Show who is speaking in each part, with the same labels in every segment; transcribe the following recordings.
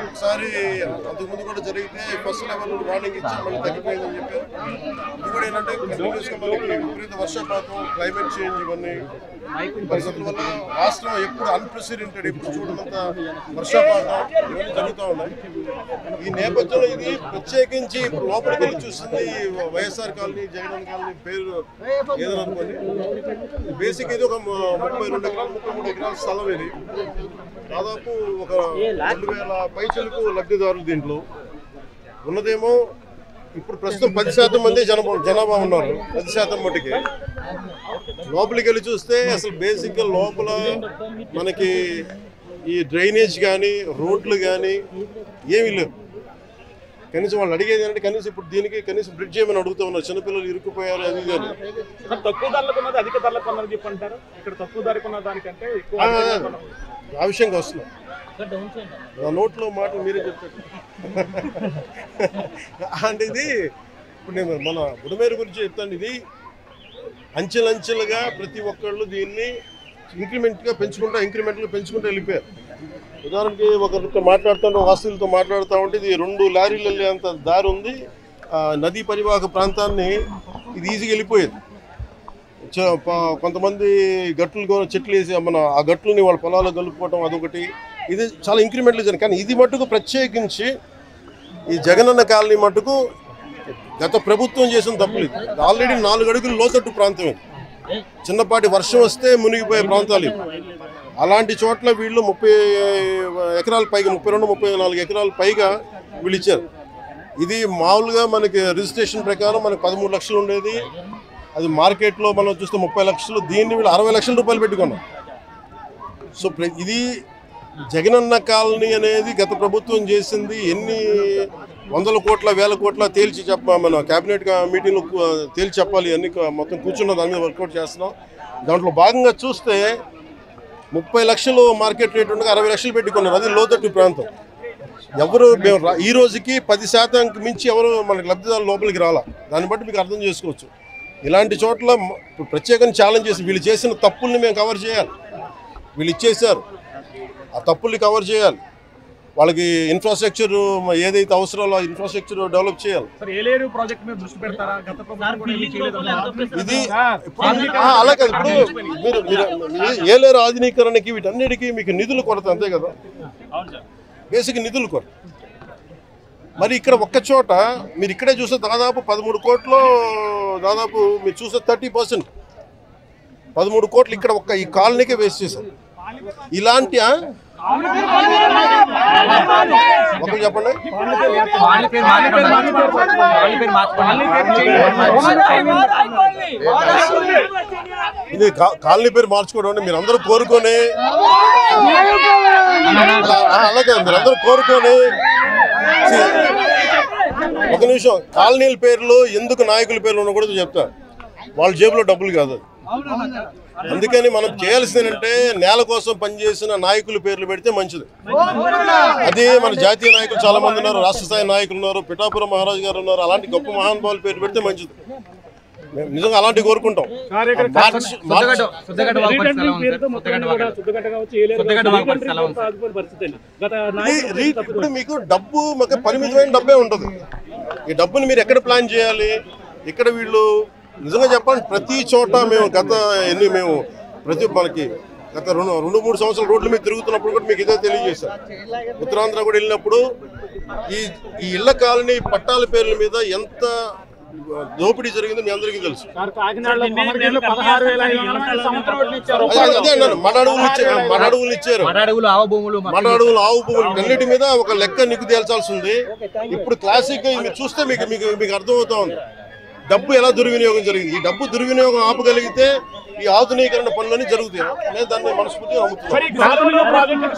Speaker 1: ఒకసారి అంతకుముందు కూడా జరిగితే ఫస్ట్ లెవెల్ వార్నింగ్ ఇచ్చి మళ్ళీ తగ్గిపోయిందని చెప్పారు. ఇది కూడా ఏంటంటే కంటిన్యూస్గా మనకి విపరీత వర్షపాతం, క్లైమేట్ చేంజ్ ఇవన్నీ పరిస్థితుల వల్ల రాష్ట్రం ఎప్పుడు అన్ప్రెసిడెంటెడ్, ఎప్పుడు చూడనంత వర్షపాతం ఇవన్నీ జరుగుతూ ఉన్నాయి. ఈ నేపథ్యంలో ఇది ప్రత్యేకించి ఇప్పుడు లోపలికి వెళ్ళి చూస్తుంది వైఎస్ఆర్ కాలనీ, జగన్ కాలనీ పేరు ఏదని అనుకోండి. బేసిక్ ఇది ఒక 32 ఎకరాలు 33 ఎకరాల స్థలం. ఇది దాదాపు ఒక 2000 పైచలకు లబ్ధిదారులు. దీంట్లో ఉన్నదేమో ఇప్పుడు ప్రస్తుతం 10% మంది జనాభా ఉన్నారు. 10% మటుకి లోపలికి వెళ్ళి చూస్తే అసలు బేసిక్గా లోపల మనకి ఈ డ్రైనేజ్ కానీ రోడ్లు కానీ ఏమీ లేవు. కనీసం వాళ్ళు అడిగేది అంటే కనీసం ఇప్పుడు దీనికి కనీసం బ్రిడ్జ్ చేయమని అడుగుతూ ఉన్నారు. చిన్నపిల్లలు ఇరుక్కుపోయారు అది కానీ.
Speaker 2: తక్కువ ధరలకు ఉన్నది అధిక ధరలకు ఉన్నది చెప్పంటారు. ఇక్కడ తక్కువ ధరకు ఉన్న దానికంటే
Speaker 1: ఆ విషయంగా వస్తున్నాం. నా నోట్లో మాటలు మీరే చెప్పారు. అంటే ఇది ఇప్పుడు నేను మన బుడమేరు గురించి చెప్తాను. ఇది అంచెలంచెలుగా ప్రతి ఒక్కళ్ళు దీన్ని ఇంక్రిమెంట్గా పెంచుకుంటూ వెళ్ళిపోయారు. ఉదాహరణకి ఒకరితో మాట్లాడుతుంటే వాస్తువులతో మాట్లాడుతూ ఉంటే ఇది 2 లారీలు వెళ్ళేంత దారి ఉంది. నదీ పరివాహక ప్రాంతాన్ని ఇది ఈజీగా వెళ్ళిపోయేది. కొంతమంది గట్లు చెట్లు వేసి మన ఆ గట్లని వాళ్ళ పొలాల్లో కలుపుకోవటం అదొకటి. ఇది చాలా ఇంక్రిమెంట్లు జరిగింది. కానీ ఇది మటుకు ప్రత్యేకించి ఈ జగనన్న కాలనీ మటుకు గత ప్రభుత్వం చేసిన తప్పులు. ఇది ఆల్రెడీ 4 అడుగులు లోతట్టు ప్రాంతం. ఇది చిన్నపాటి వర్షం వస్తే మునిగిపోయే ప్రాంతాలు. అలాంటి చోట్ల వీళ్ళు 30 ఎకరాల పైగా 32-34 ఎకరాల పైగా వీళ్ళు ఇచ్చారు. ఇది మామూలుగా మనకి రిజిస్ట్రేషన్ ప్రకారం మనకి 13 లక్షలు ఉండేది. అది మార్కెట్లో మనం చూస్తే 30 లక్షలు. దీన్ని వీళ్ళు 60 లక్షల రూపాయలు పెట్టుకున్నాం. సో ఇది జగనన్న కాలనీ అనేది గత ప్రభుత్వం చేసింది ఎన్ని 100 కోట్ల 1000 కోట్ల తేల్చి మన క్యాబినెట్ మీటింగ్లో తేల్చి చెప్పాలి. అన్ని మొత్తం కూర్చున్న దాని మీద వర్కౌట్ చేస్తున్నాం. దాంట్లో భాగంగా చూస్తే 30 లక్షలు మార్కెట్ రేట్ ఉండగా 60 లక్షలు పెట్టుకున్నారు. అది లోతట్టు ప్రాంతం. ఎవరు ఈ రోజుకి 10% మించి ఎవరు మనకి లబ్ధిదారులు లోపలికి రాలా. దాన్ని బట్టి మీకు అర్థం చేసుకోవచ్చు. ఇలాంటి చోట్ల ప్రత్యేకంగా ఛాలెంజ్ చేసి వీళ్ళు చేసిన తప్పుల్ని మేము కవర్ చేయాలి. వీళ్ళు ఇచ్చేసారు, ఆ తప్పుల్ని కవర్ చేయాలి. వాళ్ళకి ఇన్ఫ్రాస్ట్రక్చర్ ఏదైతే అవసరాలో ఆ ఇన్ఫ్రాస్ట్రక్చర్ డెవలప్ చేయాలి. ఇది అలా కాదు. ఇప్పుడు మీరు ఏలేరు ఆధునీకరణకి వీటన్నిటికీ మీకు నిధులు కొరత, అంతే కదా. బేసిక్ నిధులు కొరత. మరి ఇక్కడ ఒక్క చోట మీరు ఇక్కడే చూస్తే దాదాపు 13 కోట్లు, దాదాపు మీరు చూస్తే 30%, 13 కోట్లు ఇక్కడ ఒక్క ఈ కాలనీకే వేస్ట్ చేశారు. ఇలాంటి ఒకరు చెప్పండి. ఇది కాలనీ పేరు మార్చుకోవడం అంటే మీరు అందరూ కోరుకొని, అలాగే మీరందరూ కోరుకొని. ఒక నిమిషం, కాలనీల పేర్లు ఎందుకు నాయకుల పేర్లు ఉండకూడదు చెప్తా. వాళ్ళ జేబులో డబ్బులు కాదు. అందుకని మనం చేయాల్సిందంటే నేల కోసం పనిచేసిన నాయకుల పేర్లు పెడితే మంచిది. అది మన జాతీయ నాయకులు చాలా మంది ఉన్నారు, రాష్ట్ర స్థాయి నాయకులు ఉన్నారు, పిఠాపురం మహారాజు గారు ఉన్నారు. అలాంటి గొప్ప మహానుభావుల పేర్లు పెడితే మంచిది. మేము నిజంగా అలాంటివి కోరుకుంటాం. ఇప్పుడు మీకు డబ్బు పరిమితమైన డబ్బే ఉంటుంది. ఈ డబ్బుని మీరు ఎక్కడ ప్లాన్ చేయాలి? ఇక్కడ వీళ్ళు నిజంగా చెప్పండి, ప్రతి చోట మేము మనకి గత 2-3 సంవత్సరాల రోడ్ల మీద తిరుగుతున్నప్పుడు కూడా మీకు ఇదే తెలియజేశారు. ఉత్తరాంధ్ర కూడా వెళ్ళినప్పుడు ఈ ఇళ్ల కాలనీ పట్టాల పేర్ల మీద ఎంత దోపిడీ జరిగిందో మీ అందరికీ తెలుసు. మడడుగులు ఇచ్చారు, ఆవు భూములు అన్నిటి మీద ఒక లెక్క నిగ్గు తేల్చాల్సి ఉంది. ఇప్పుడు క్లాసిక్ మీరు చూస్తే మీకు అర్థమవుతా ఉంది డబ్బు ఎలా దుర్వినియోగం జరిగింది. ఈ డబ్బు దుర్వినియోగం ఆపగలిగితే ఈ ఆధునీకరణ పనులన్నీ జరుగుతాయి. నేను దాన్ని మనస్ఫూర్తిగా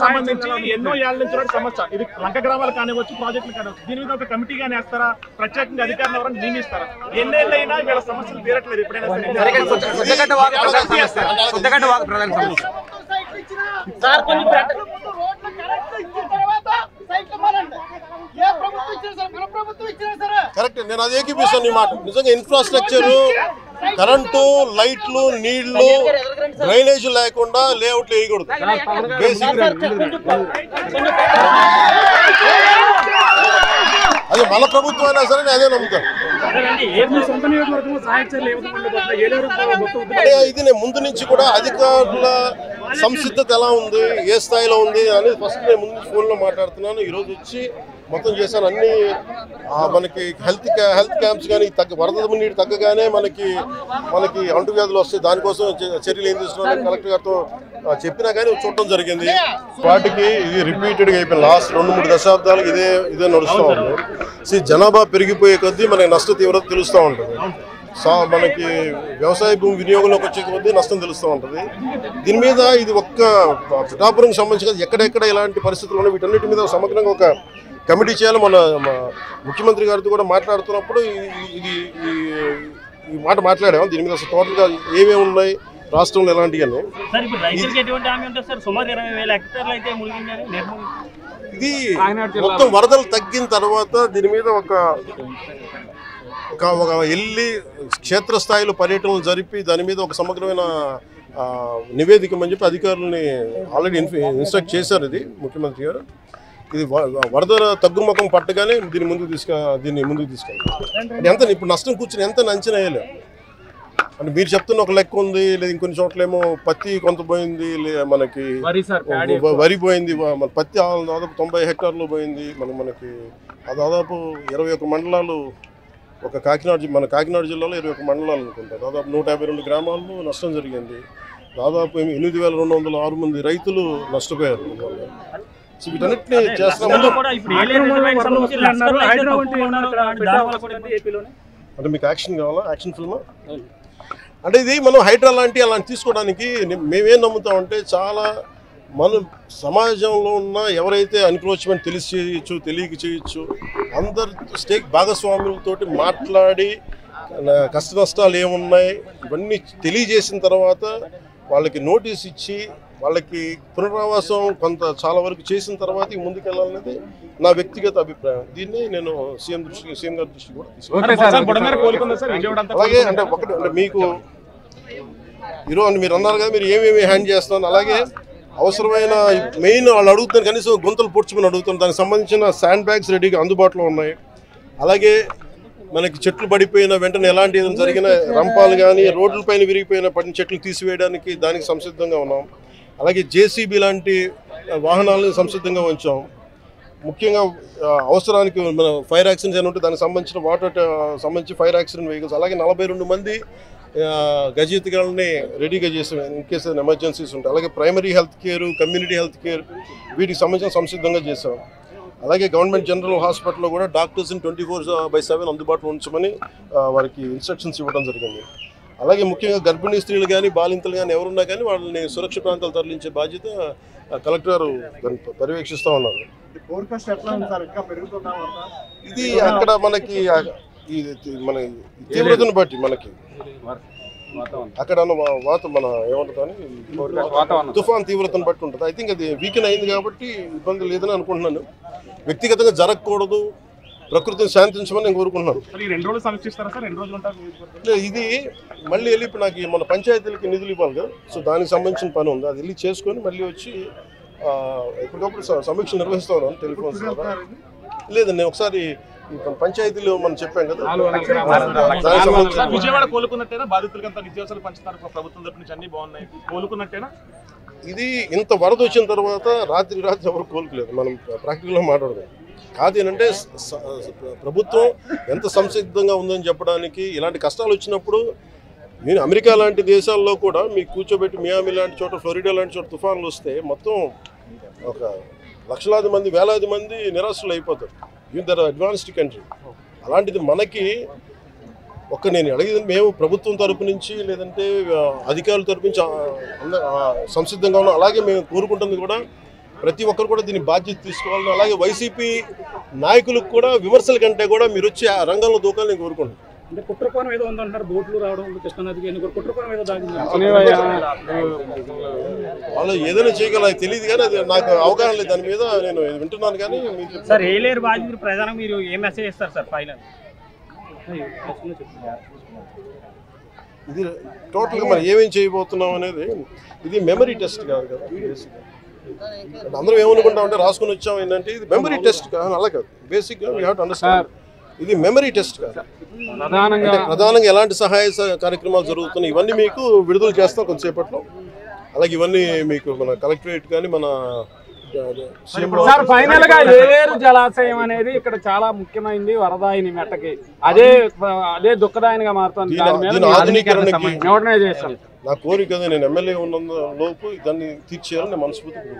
Speaker 2: సంబంధించి ఎన్నో ఏళ్ల నుంచి సమస్య ఇది. లంక గ్రామాలు కానివచ్చు, ప్రాజెక్టులు కానివచ్చు, దీని మీద ఒక కమిటీ కానీ వేస్తారా? ప్రత్యేకంగా అధికారులు ఎవరైనా నియమిస్తారా? ఎన్నేళ్ళైనా వీళ్ళ సమస్యలు తీరట్లేదు. ఎప్పుడైనా
Speaker 1: కరెక్ట్. నేను అది ఏకీపిస్తాను ఈ మాట. నిజంగా ఇన్ఫ్రాస్ట్రక్చర్, కరెంటు, లైట్లు, నీళ్లు, డ్రైనేజ్ లేకుండా లేఅవుట్లు వేయకూడదు. బేసిక్ మన ప్రభుత్వం అయినా సరే నేను అదే నమ్ముతాను. అంటే ఇది నేను ముందు నుంచి కూడా అధికారుల సంసిద్ధత ఎలా ఉంది, ఏ స్థాయిలో ఉంది అనేది ఫస్ట్ నేను ముందు ఫోన్లో మాట్లాడుతున్నాను. ఈరోజు వచ్చి మొత్తం చేశాను. అన్ని మనకి హెల్త్ క్యాంప్స్ కానీ వరద నీరు తగ్గగానే మనకి అంటువ్యాధులు వస్తాయి, దానికోసం చర్యలు ఏం తీసుకున్నారని కలెక్టర్ గారితో చెప్పినా కానీ చూడటం జరిగింది. వాటికి ఇది రిపీటెడ్గా అయిపోయింది. లాస్ట్ 2-3 దశాబ్దాలకు ఇదే నడుస్తూ ఉంది. జనాభా పెరిగిపోయే కొద్దీ మనకి నష్ట తీవ్రత తెలుస్తూ ఉంటుంది. మనకి వ్యవసాయ భూమి వినియోగంలోకి వచ్చే కొద్దీ నష్టం తెలుస్తూ ఉంటుంది. దీని మీద ఇది ఒక్క పిఠాపురంకి సంబంధించి ఎక్కడెక్కడ ఇలాంటి పరిస్థితులు ఉన్నాయి వీటన్నిటి మీద సమగ్రంగా ఒక కమిటీ చేయాలి. మన ముఖ్యమంత్రి గారితో కూడా మాట్లాడుతున్నప్పుడు ఈ మాట మాట్లాడాము. దీని మీద అసలు టోటల్గా ఏమేమి ఉన్నాయి రాష్ట్రంలో ఎలాంటివి అని. ఇది మొత్తం వరదలు తగ్గిన తర్వాత దీని మీద ఒక వెళ్ళి క్షేత్రస్థాయిలో పర్యటనలు జరిపి దాని మీద ఒక సమగ్రమైన నివేదికమని చెప్పి అధికారులని ఆల్రెడీ ఇన్స్ట్రక్ట్ చేశారు. ఇది ముఖ్యమంత్రి గారు ఇది వరద తగ్గుముఖం పట్టగానే దీన్ని ముందుకు తీసుకెళ్ళాలి. ఎంత ఇప్పుడు నష్టం కూర్చొని ఎంత అంచనా వేయలేదు. అంటే మీరు చెప్తున్న ఒక లెక్క ఉంది, లేదా ఇంకొన్ని చోట్లేమో పత్తి కొంత పోయింది, మనకి వరి పోయింది, మన పత్తి దాదాపు 90 హెక్టార్లు పోయింది. మనకి దాదాపు 21 మండలాలు, మన కాకినాడ జిల్లాలో 21 మండలాలు అనుకుంటా, దాదాపు 152 గ్రామాల్లో నష్టం జరిగింది. దాదాపు 8,206 మంది రైతులు నష్టపోయారు. వీటన్నిటిని చేస్తున్నా అంటే మీకు యాక్షన్ కావాలా, యాక్షన్ ఫిల్మా అంటే ఇది మనం హైడ్రా అలాంటి తీసుకోవడానికి మేమేం నమ్ముతామంటే చాలా మన సమాజంలో ఉన్న ఎవరైతే ఎన్క్రోచ్మెంట్ తెలిసి చేయొచ్చు, తెలియక చేయొచ్చు, అందరు భాగస్వాములతోటి మాట్లాడి కష్ట నష్టాలు ఏమున్నాయి ఇవన్నీ తెలియజేసిన తర్వాత వాళ్ళకి నోటీస్ ఇచ్చి వాళ్ళకి పునరావాసం చాలా వరకు చేసిన తర్వాత ముందుకెళ్ళాలనేది నా వ్యక్తిగత అభిప్రాయం. దీన్ని నేను సీఎం గారి దృష్టి కూడా తీసుకున్నాను. అలాగే అంటే అంటే మీకు ఈరోజు మీరు అన్నారు కదా మీరు ఏమేమి హ్యాండ్ చేస్తున్నారు, అలాగే అవసరమైన మెయిన్ వాళ్ళు అడుగుతాను కనీసం గుంతలు పొడ్చుకుని అడుగుతాను. దానికి సంబంధించిన శాండ్ బ్యాగ్స్ రెడీగా అందుబాటులో ఉన్నాయి. అలాగే మనకి చెట్లు పడిపోయిన వెంటనే ఎలాంటి ఏదైనా జరిగిన రంపాలు కానీ రోడ్లపైన పడిన చెట్లు తీసివేయడానికి దానికి సంసిద్ధంగా ఉన్నాం. అలాగే జేసీబీ లాంటి వాహనాలను సంసిద్ధంగా ఉంచాం. ముఖ్యంగా అవసరానికి మన ఫైర్ యాక్సిడెంట్స్ అని ఉంటే దానికి సంబంధించిన సంబంధించి ఫైర్ యాక్సిడెంట్ వెహికల్స్, అలాగే 42 మంది గజయితగాళ్ళని రెడీగా చేసాం ఇన్ కేస్ ఎమర్జెన్సీస్ ఉంటాయి. అలాగే primary health care, community health care వీటికి సంబంధించిన సంసిద్ధంగా చేసాం. అలాగే గవర్నమెంట్ జనరల్ హాస్పిటల్లో కూడా డాక్టర్స్ని 24/7 అందుబాటులో ఉంచమని వారికి ఇన్స్ట్రక్షన్స్ ఇవ్వడం జరిగింది. అలాగే ముఖ్యంగా గర్భిణీ స్త్రీలు కానీ బాలింతలు కానీ ఎవరున్నా కానీ వాళ్ళని సురక్షిత ప్రాంతాలు తరలించే బాధ్యత కలెక్టర్ గారు పర్యవేక్షిస్తూ ఉన్నారు. ఇది అక్కడ మనకి మన తీవ్రతను బట్టి మనకి అక్కడ మన ఏమంటుందని తుఫాన్ తీవ్రతను బట్టి ఉంటుంది. ఐ థింక్ అది వీకెన్ అయింది కాబట్టి ఇబ్బంది లేదని అనుకుంటున్నాను. వ్యక్తిగతంగా జరగకూడదు, ప్రకృతిని శాంతించమని నేను కోరుకుంటున్నాను. ఇది మళ్ళీ వెళ్ళి ఇప్పుడు నాకు మన పంచాయతీలకి నిధులు ఇవ్వాలి కదా, సో దానికి సంబంధించిన పని ఉంది. అది వెళ్ళి చేసుకొని మళ్ళీ వచ్చి ఎప్పటికప్పుడు సమీక్ష నిర్వహిస్తా ఉన్నాను టెలిఫోన్స్ ద్వారా. లేదండి నేను ఒకసారి పంచాయతీలు మనం చెప్పాం కదా.
Speaker 2: విజయవాడ కోలుకున్నట్టేనా? బాధితులకంతా నిత్యావసరాలు పంచుతారు ప్రభుత్వం తరపు నుంచి, అన్ని బాగున్నాయి, కోలుకున్నట్టేనా?
Speaker 1: ఇది ఇంత వరద వచ్చిన తర్వాత రాత్రి ఎవరు కోలుకోలేదు. మనం ప్రాక్టికల్గా మాట్లాడదాం. కాదు ఏంటంటే ప్రభుత్వం ఎంత సంసిద్ధంగా ఉందని చెప్పడానికి. ఇలాంటి కష్టాలు వచ్చినప్పుడు నేను అమెరికా లాంటి దేశాల్లో కూడా మీకు కూర్చోబెట్టి మియామి లాంటి చోట, ఫ్లోరిడా లాంటి చోట తుఫాన్లు వస్తే మొత్తం ఒక లక్షలాది మంది, వేలాది మంది నిరాశలు అయిపోతారు. They're advanced country. అలాంటిది మనకి నేను అడిగేది మేము ప్రభుత్వం తరపు నుంచి లేదంటే అధికారుల తరపు నుంచి సంసిద్ధంగా ఉన్నాం. అలాగే మేము కోరుకుంటుంది కూడా ప్రతి ఒక్కరు కూడా దీన్ని బాధ్యత తీసుకోవాలని, అలాగే వైసీపీ నాయకులకు కూడా విమర్శల కంటే కూడా మీరు వచ్చి ఆ రంగంలో దూకాలని నేను కోరుకుంటున్నాను.
Speaker 3: అంటే కుట్రకోణం ఏదో ఉందంటారు, బోట్లు రావడం కృష్ణానదికి కుట్రకోణం ఏదో
Speaker 1: వాళ్ళు ఏదైనా చేయగల తెలియదు కానీ అది నాకు అవగాహన లేదు. దాని మీద నేను వింటున్నాను కానీ
Speaker 3: సార్ ఏలేరు బాధితులు ప్రధానంగా మీరు ఏం మెసేజ్ ఇస్తారు సార్? ఫైనల్
Speaker 1: ఇది టోటల్గా మనం ఏమేం చేయబోతున్నాం అనేది ఇది మెమరీ టెస్ట్ కాదు కదా. అందరం ఏమనుకుంటామంటే రాసుకుని వచ్చాం ఏంటంటే ఇది మెమరీ టెస్ట్ కాదు, అలా కాదు. బేసిక్గా వీ హ్యావ్ టు అండర్స్టాండ్ ఇది మెమరీ టెస్ట్ కాదు.
Speaker 3: ప్రధానంగా
Speaker 1: అంటే ప్రధానంగా ఎలాంటి సహాయ కార్యక్రమాలు జరుగుతున్నాయి ఇవన్నీ మీకు విడుదల చేస్తాం కొంతసేపట్లో. అలాగే ఇవన్నీ మీకు మన కలెక్టరేట్ కానీ మన
Speaker 3: సార్ ఫైనల్ గా ఏలేరు జలాశయం అనేది ఇక్కడ చాలా ముఖ్యమైనది వరదాయిని మెట్టకి. అదే దుఃఖదాయినిగా మారుతుంది.
Speaker 1: దీని ఆధునీకరణకి
Speaker 3: మోడర్నైజేషన్
Speaker 1: నా కోరిక. నేను ఎమ్మెల్యే ఉన్న లోపు దాన్ని తీర్చేయాలని నేను మనస్ఫూర్తిగా